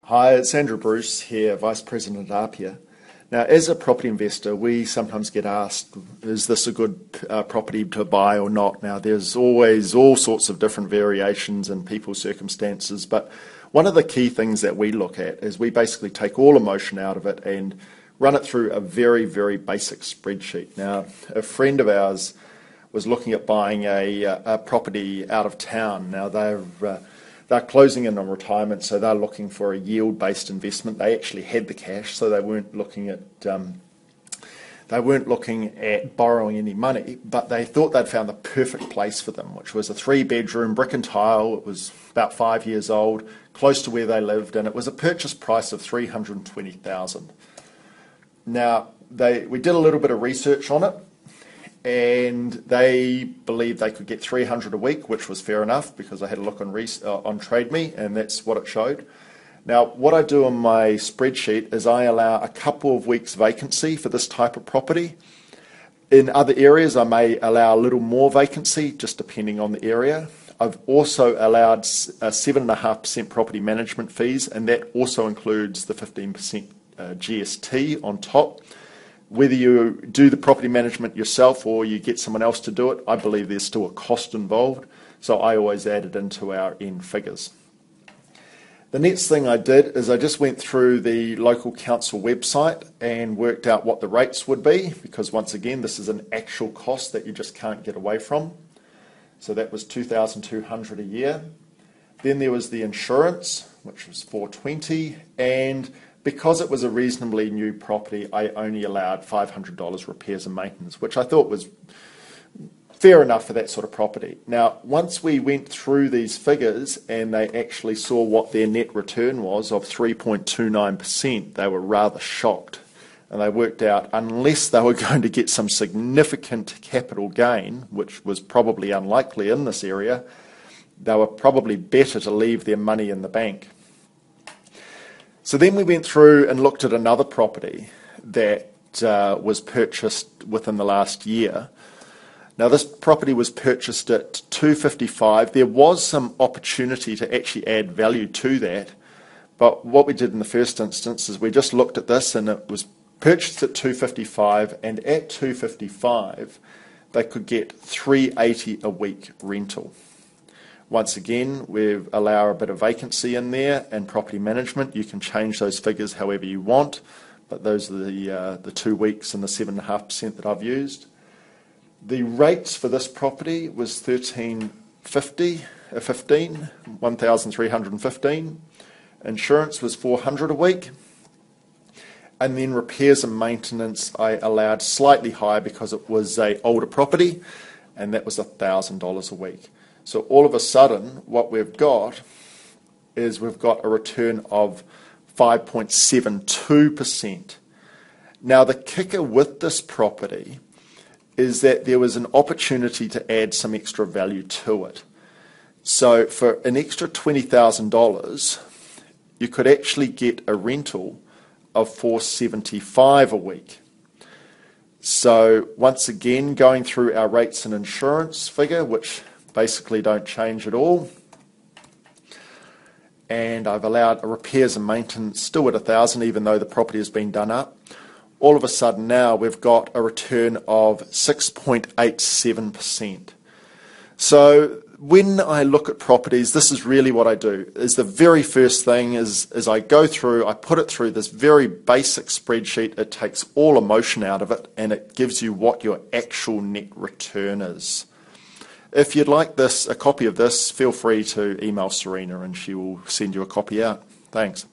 Hi, it's Andrew Bruce here, Vice President at Apia. Now, as a property investor, we sometimes get asked, is this a good property to buy or not? Now, there's always all sorts of different variations in people's circumstances, but one of the key things that we look at is we basically take all emotion out of it and run it through a very, very basic spreadsheet. Now, a friend of ours was looking at buying a property out of town. Now, they're closing in on retirement, so they're looking for a yield-based investment. They actually had the cash, so they weren't looking at borrowing any money, but they thought they'd found the perfect place for them, which was a 3-bedroom brick and tile. It was about 5 years old, close to where they lived, and it was a purchase price of $320,000. Now, we did a little bit of research on it, and they believed they could get $300 a week, which was fair enough because I had a look on TradeMe, and that's what it showed. Now, what I do on my spreadsheet is I allow a couple of weeks vacancy for this type of property. In other areas, I may allow a little more vacancy, just depending on the area. I've also allowed 7.5% property management fees, and that also includes the 15% GST on top. Whether you do the property management yourself or you get someone else to do it, I believe there's still a cost involved, so I always add it into our end figures. The next thing I did is I just went through the local council website and worked out what the rates would be, because once again this is an actual cost that you just can't get away from. So that was $2,200 a year. Then there was the insurance, which was $420, and because it was a reasonably new property, I only allowed $500 repairs and maintenance, which I thought was fair enough for that sort of property. Now, once we went through these figures and they actually saw what their net return was of 3.29%, they were rather shocked. And they worked out, unless they were going to get some significant capital gain, which was probably unlikely in this area, they were probably better to leave their money in the bank. So then we went through and looked at another property that was purchased within the last year. Now, this property was purchased at $255. There was some opportunity to actually add value to that, but what we did in the first instance is we just looked at this, and it was purchased at $255, and at $255 they could get $380 a week rental. Once again, we allow a bit of vacancy in there and property management. You can change those figures however you want, but those are the 2 weeks and the 7.5% that I've used. The rates for this property was $1,315. Insurance was $400 a week. And then repairs and maintenance I allowed slightly higher because it was an older property, and that was $1,000 a week. So all of a sudden, what we've got is we've got a return of 5.72%. Now, the kicker with this property is that there was an opportunity to add some extra value to it. So for an extra $20,000, you could actually get a rental of $475 a week. So once again, going through our rates and insurance figure, which basically don't change at all, and I've allowed repairs and maintenance still at $1,000 even though the property has been done up. All of a sudden now we've got a return of 6.87%. So when I look at properties, this is really what I do. Is the very first thing is I go through, I put it through this very basic spreadsheet. It takes all emotion out of it, and it gives you what your actual net return is. If you'd like a copy of this, feel free to email Serena and she will send you a copy out. Thanks.